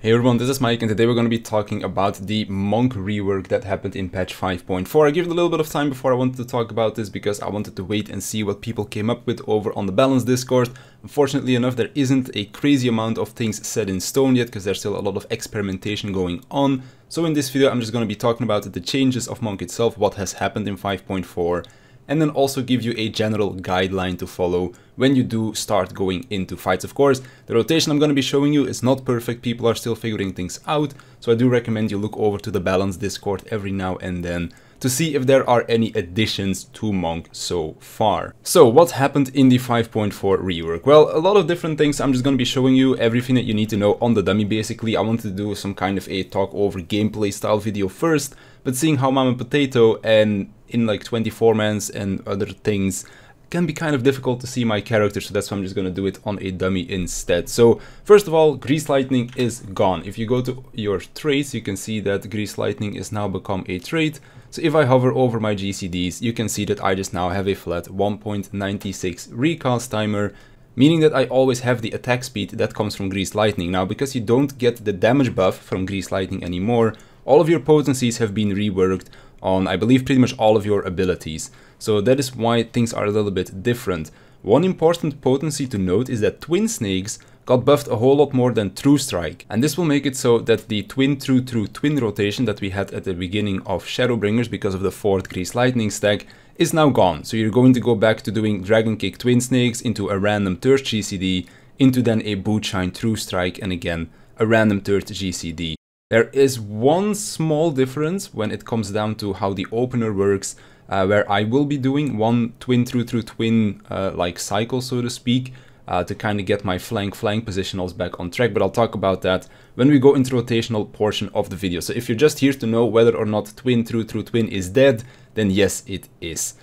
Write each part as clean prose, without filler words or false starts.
Hey everyone, this is Mike and today we're going to be talking about the Monk rework that happened in patch 5.4. I gave it a little bit of time before I wanted to talk about this because I wanted to wait and see what people came up with over on the Balance Discord. Unfortunately enough, there isn't a crazy amount of things set in stone yet because there's still a lot of experimentation going on. So in this video I'm just going to be talking about the changes of Monk itself, what has happened in 5.4. And then also give you a general guideline to follow when you do start going into fights. Of course, the rotation I'm going to be showing you is not perfect. People are still figuring things out. So I do recommend you look over to the Balance Discord every now and then to see if there are any additions to Monk so far. So what happened in the 5.4 rework? Well, a lot of different things. I'm just going to be showing you everything that you need to know on the dummy. Basically, I wanted to do some kind of a talk over gameplay style video first, but seeing how Mama Potato and in like 24 mans and other things can be kind of difficult to see my character, so that's why I'm just going to do it on a dummy instead. So first of all, Grease Lightning is gone. If you go to your traits, you can see that Grease Lightning is now become a trait. So if I hover over my GCDs, you can see that I just now have a flat 1.96 recast timer, meaning that I always have the attack speed that comes from Grease Lightning. Now, because you don't get the damage buff from Grease Lightning anymore, all of your potencies have been reworked on, I believe, pretty much all of your abilities. So that is why things are a little bit different. One important potency to note is that Twin Snakes got buffed a whole lot more than True Strike. And this will make it so that the Twin True True Twin rotation that we had at the beginning of Shadowbringers because of the 4th Grease Lightning stack is now gone. So you're going to go back to doing Dragon Kick Twin Snakes into a random 3rd GCD, into then a Bootshine True Strike, and again a random 3rd GCD. There is one small difference when it comes down to how the opener works, where I will be doing one Twin True True Twin like cycle, so to speak, to kind of get my flank positionals back on track, but I'll talk about that when we go into the rotational portion of the video. So if you're just here to know whether or not Twin True True Twin is dead, then yes, it is,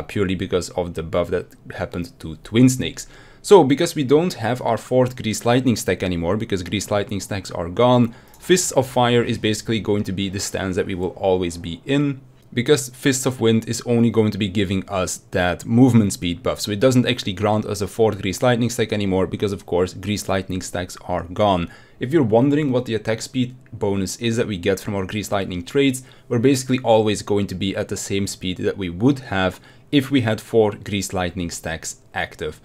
purely because of the buff that happened to Twin Snakes. So because we don't have our 4th Grease Lightning stack anymore, because Grease Lightning stacks are gone, Fists of Fire is basically going to be the stance that we will always be in, because Fists of Wind is only going to be giving us that movement speed buff. So it doesn't actually grant us a 4th Grease Lightning stack anymore, because of course Grease Lightning stacks are gone. If you're wondering what the attack speed bonus is that we get from our Grease Lightning traits, we're basically always going to be at the same speed that we would have if we had 4 Grease Lightning stacks active.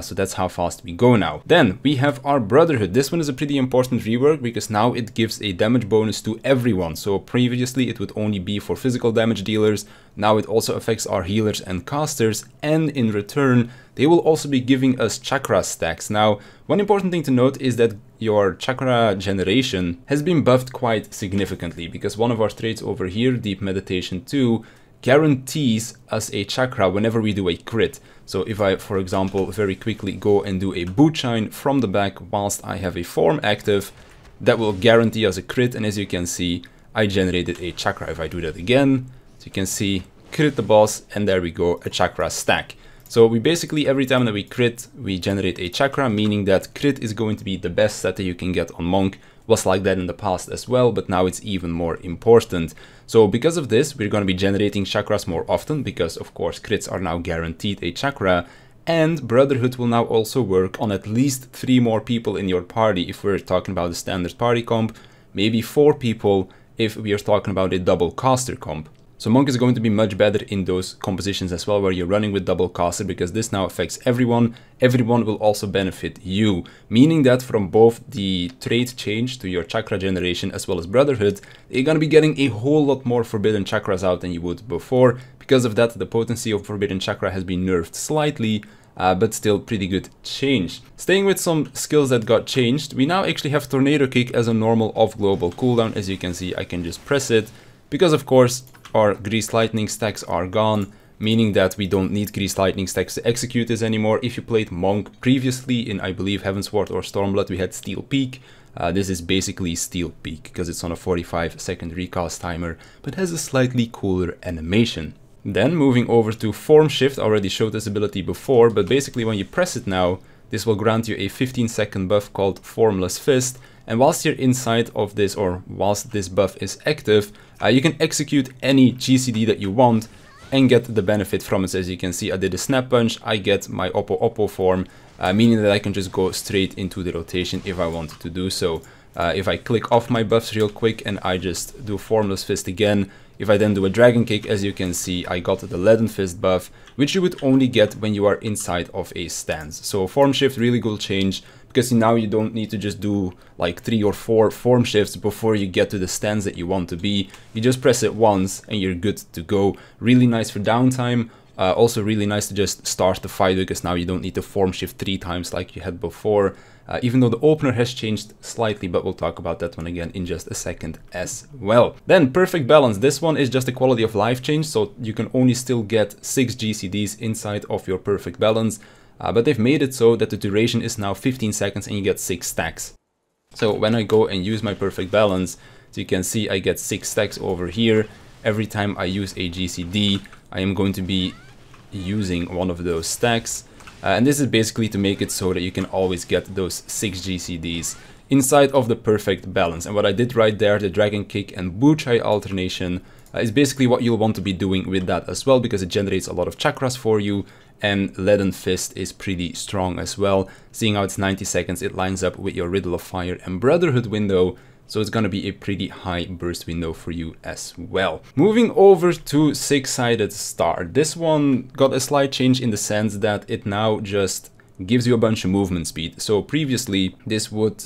So that's how fast we go now. Then we have our Brotherhood. This one is a pretty important rework because now it gives a damage bonus to everyone. So previously it would only be for physical damage dealers. Now it also affects our healers and casters, and in return they will also be giving us chakra stacks. Now, one important thing to note is that your chakra generation has been buffed quite significantly because one of our traits over here, Deep Meditation 2, guarantees us a chakra whenever we do a crit. So if I, for example, very quickly go and do a Bootshine from the back whilst I have a form active, that will guarantee us a crit, and as you can see, I generated a chakra. If I do that again, so you can see, crit the boss, and there we go, a chakra stack. So we basically, every time that we crit, we generate a chakra, meaning that crit is going to be the best stat that you can get on Monk. Was like that in the past as well, but now it's even more important. So because of this, we're going to be generating chakras more often because of course crits are now guaranteed a chakra, and Brotherhood will now also work on at least 3 more people in your party if we're talking about a standard party comp, maybe 4 people if we are talking about a double caster comp. So Monk is going to be much better in those compositions as well, where you're running with double caster, because this now affects everyone. Everyone will also benefit you, meaning that from both the trait change to your chakra generation as well as Brotherhood, you're going to be getting a whole lot more forbidden chakras out than you would before. Because of that, the potency of forbidden chakra has been nerfed slightly, but still pretty good change. Staying with some skills that got changed, we now actually have Tornado Kick as a normal off-global cooldown. As you can see, I can just press it, because of course our Grease Lightning stacks are gone, meaning that we don't need Grease Lightning stacks to execute this anymore. If you played Monk previously in, I believe, Heavensward or Stormblood, we had Steel Peak. This is basically Steel Peak because it's on a 45-second recast timer, but has a slightly cooler animation. Then moving over to Form Shift, I already showed this ability before, but basically when you press it now, this will grant you a 15-second buff called Formless Fist. And whilst you're inside of this, or whilst this buff is active, you can execute any GCD that you want and get the benefit from it. So as you can see, I did a Snap Punch, I get my Oppo form, meaning that I can just go straight into the rotation if I wanted to do so. If I click off my buffs real quick and I just do Formless Fist again, if I then do a Dragon Kick, as you can see, I got the Leaden Fist buff, which you would only get when you are inside of a stance. So Form Shift, really cool change, because now you don't need to just do like 3 or 4 form shifts before you get to the stance that you want to be. You just press it once and you're good to go. Really nice for downtime. Also really nice to just start the fight, because now you don't need to form shift 3 times like you had before. Even though the opener has changed slightly, but we'll talk about that one again in just a second as well. Then Perfect Balance. This one is just a quality of life change, so you can only still get 6 GCDs inside of your Perfect Balance. But they've made it so that the duration is now 15 seconds and you get 6 stacks. So when I go and use my Perfect Balance, so you can see I get 6 stacks over here. Every time I use a GCD, I am going to be using one of those stacks. And this is basically to make it so that you can always get those 6 GCDs inside of the Perfect Balance. And what I did right there, the Dragon Kick and Buchai alternation, is basically what you'll want to be doing with that as well, because it generates a lot of chakras for you. And Leaden Fist is pretty strong as well. Seeing how it's 90 seconds, it lines up with your Riddle of Fire and Brotherhood window. So it's gonna be a pretty high burst window for you as well. Moving over to Six-Sided Star. This one got a slight change in the sense that it now just gives you a bunch of movement speed. So previously this would,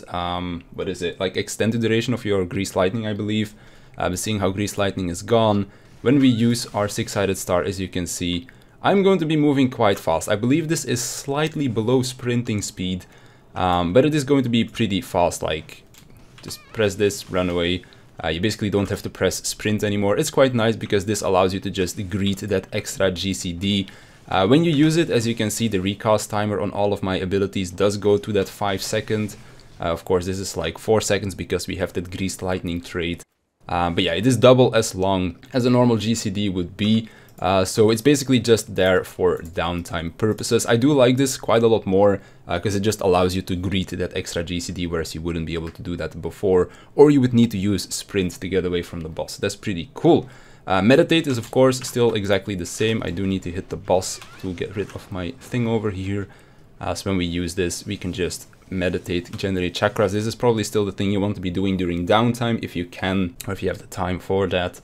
what is it, like extend the duration of your Greased Lightning, I believe. But seeing how Greased Lightning is gone, when we use our Six-Sided Star, as you can see, I'm going to be moving quite fast. I believe this is slightly below sprinting speed, but it is going to be pretty fast, like just press this, run away. You basically don't have to press sprint anymore. It's quite nice because this allows you to just greet that extra GCD. When you use it, as you can see, the recast timer on all of my abilities does go to that 5 seconds. Of course, this is like 4 seconds because we have that Greased Lightning trait. But yeah, it is double as long as a normal GCD would be. So it's basically just there for downtime purposes. I do like this quite a lot more because it just allows you to greet that extra GCD, whereas you wouldn't be able to do that before, or you would need to use sprint to get away from the boss. That's pretty cool. Meditate is of course still exactly the same. I do need to hit the boss to get rid of my thing over here. So when we use this, we can just meditate, generate chakras. This is probably still the thing you want to be doing during downtime if you can, or if you have the time for that.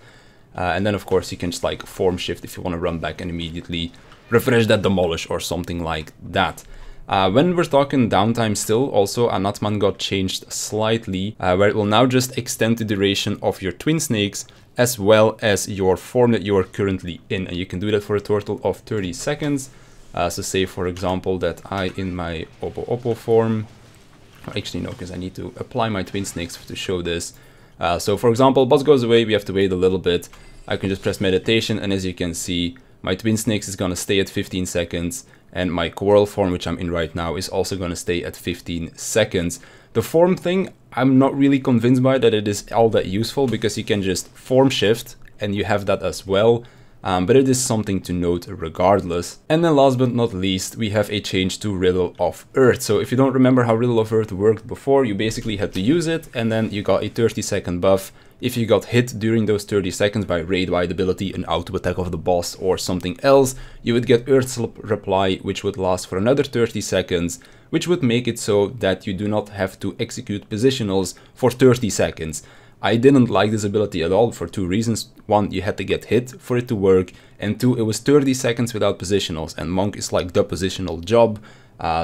And then of course you can just like form shift if you want to run back and immediately refresh that demolish or something like that. When we're talking downtime still, also Anatman got changed slightly, where it will now just extend the duration of your Twin Snakes as well as your form that you are currently in. And you can do that for a total of 30 seconds. So say for example that I in my Oppo form, actually no, because I need to apply my Twin Snakes to show this. So for example, boss goes away, we have to wait a little bit. I can just press meditation, and as you can see, my Twin Snakes is gonna stay at 15 seconds, and my Coral form, which I'm in right now, is also gonna stay at 15 seconds. The form thing, I'm not really convinced by that it is all that useful, because you can just form shift, and you have that as well. But it is something to note regardless. And then last but not least, we have a change to Riddle of Earth. So if you don't remember how Riddle of Earth worked before, you basically had to use it, and then you got a 30-second buff. If you got hit during those 30 seconds by raid wide ability, an auto attack of the boss or something else, you would get Earth's reply, which would last for another 30 seconds, which would make it so that you do not have to execute positionals for 30 seconds. I didn't like this ability at all for 2 reasons. 1, you had to get hit for it to work, and 2, it was 30 seconds without positionals, and Monk is like the positional job.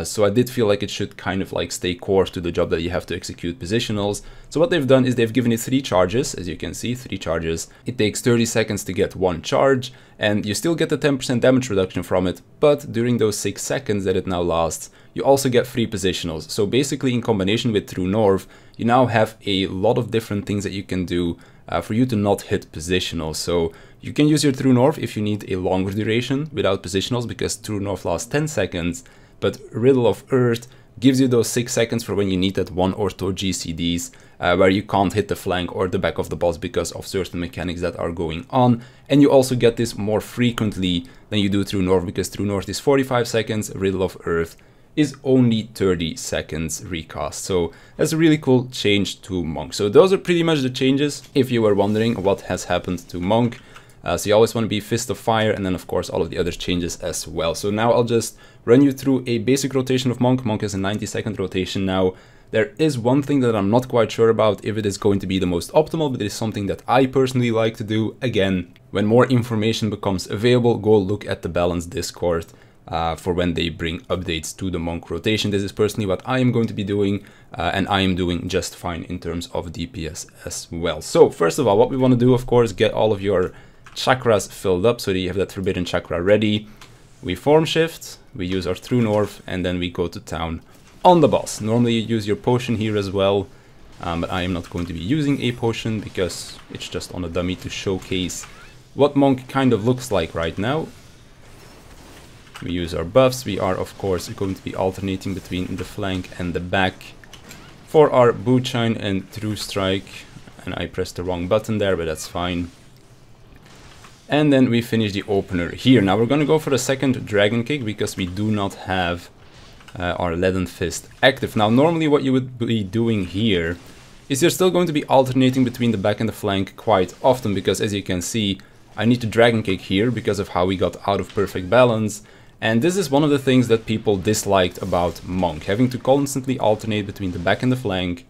So I did feel like it should kind of like stay core to the job that you have to execute positionals. So what they've done is they've given it 3 charges, as you can see, 3 charges. It takes 30 seconds to get 1 charge, and you still get the 10% damage reduction from it, but during those 6 seconds that it now lasts, you also get free positionals. So basically in combination with True North, you now have a lot of different things that you can do for you to not hit positionals. So you can use your True North if you need a longer duration without positionals, because True North lasts 10 seconds, but Riddle of Earth gives you those 6 seconds for when you need that 1 or 2 GCDs, where you can't hit the flank or the back of the boss because of certain mechanics that are going on. And you also get this more frequently than you do True North, because True North is 45 seconds, Riddle of Earth is only 30 seconds recast. So that's a really cool change to Monk. So those are pretty much the changes, if you were wondering what has happened to Monk. So you always want to be Fist of Fire, and then of course all of the other changes as well. So now I'll just run you through a basic rotation of Monk. Monk has a 90-second rotation now. There is one thing that I'm not quite sure about if it is going to be the most optimal, but it is something that I personally like to do. Again, when more information becomes available, go look at the Balance Discord for when they bring updates to the Monk rotation. This is personally what I am going to be doing, and I am doing just fine in terms of DPS as well. So first of all, what we want to do, of course, get all of your chakras filled up so that you have that Forbidden Chakra ready. We form shift, we use our True North, and then we go to town on the boss. Normally you use your potion here as well, but I am not going to be using a potion because it's just on a dummy to showcase what Monk kind of looks like right now. We use our buffs. We are of course going to be alternating between the flank and the back for our boot shine and true strike, and I pressed the wrong button there, but that's fine. And then we finish the opener here. Now we're going to go for the second dragon kick because we do not have our Leaden Fist active. Now normally what you would be doing here is you're still going to be alternating between the back and the flank quite often, because as you can see I need to dragon kick here because of how we got out of perfect balance. And this is one of the things that people disliked about Monk, having to constantly alternate between the back and the flank,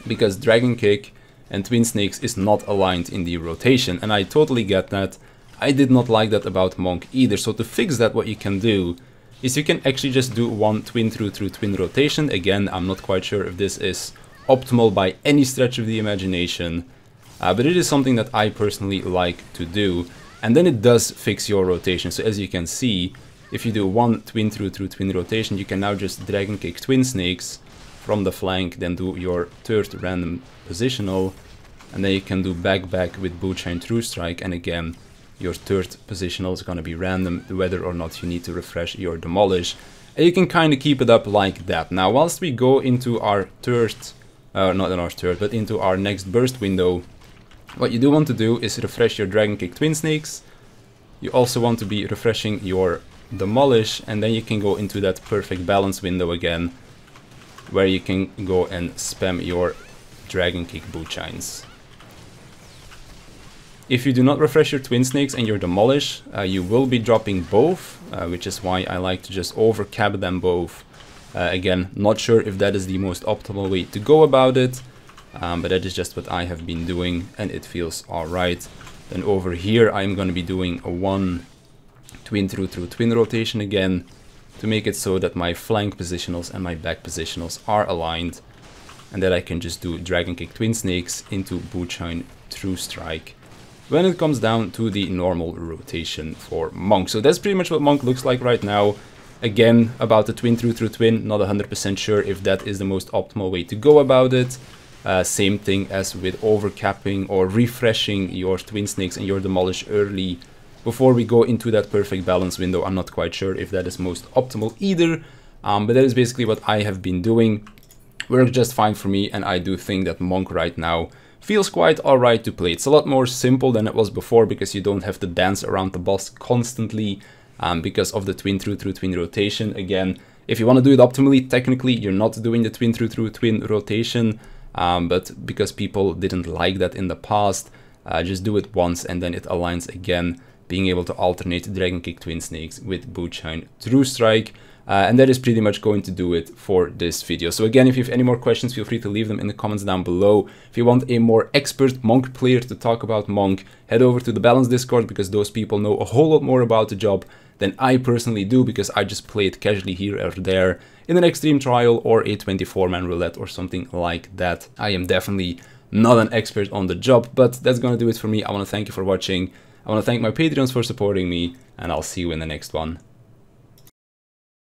because dragon kick and twin snakes is not aligned in the rotation, and I totally get that. I did not like that about Monk either. So to fix that, what you can do is you can actually just do one twin through twin rotation. Again, I'm not quite sure if this is optimal by any stretch of the imagination, but it is something that I personally like to do, and then it does fix your rotation. So as you can see, if you do one twin through twin rotation, you can now just dragon kick twin snakes from the flank, then do your third random positional, and then you can do back with boot shine true strike, and again your third positional is going to be random whether or not you need to refresh your demolish, and you can kind of keep it up like that. Now whilst we go into our third, not in our third, but into our next burst window, what you do want to do is refresh your dragon kick twin snakes. You also want to be refreshing your demolish, and then you can go into that perfect balance window again, where you can go and spam your dragon kick boot shines. If you do not refresh your twin snakes and your demolish, you will be dropping both, which is why I like to just overcap them both. Again, not sure if that is the most optimal way to go about it, but that is just what I have been doing and it feels alright. Then over here I'm going to be doing a one twin through twin rotation again, to make it so that my flank positionals and my back positionals are aligned, and that I can just do dragon kick twin snakes into boot shine true strike when it comes down to the normal rotation for Monk. So that's pretty much what Monk looks like right now. Again, about the twin through twin, not 100% sure if that is the most optimal way to go about it. Same thing as with overcapping or refreshing your twin snakes and your demolish early before we go into that perfect balance window. I'm not quite sure if that is most optimal either, but that is basically what I have been doing. Works just fine for me, and I do think that Monk right now feels quite alright to play. It's a lot more simple than it was before, because you don't have to dance around the boss constantly because of the twin through twin rotation. Again, if you want to do it optimally, technically you're not doing the twin through twin rotation, but because people didn't like that in the past, just do it once and then it aligns again, being able to alternate dragon kick twin snakes with boot shine true strike. And that is pretty much going to do it for this video. So again, if you have any more questions, feel free to leave them in the comments down below. If you want a more expert Monk player to talk about Monk, head over to the Balance Discord, because those people know a whole lot more about the job than I personally do, because I just play it casually here or there in an extreme trial or a 24-man roulette or something like that. I am definitely not an expert on the job, but that's gonna do it for me. I want to thank you for watching. I want to thank my Patreons for supporting me, and I'll see you in the next one.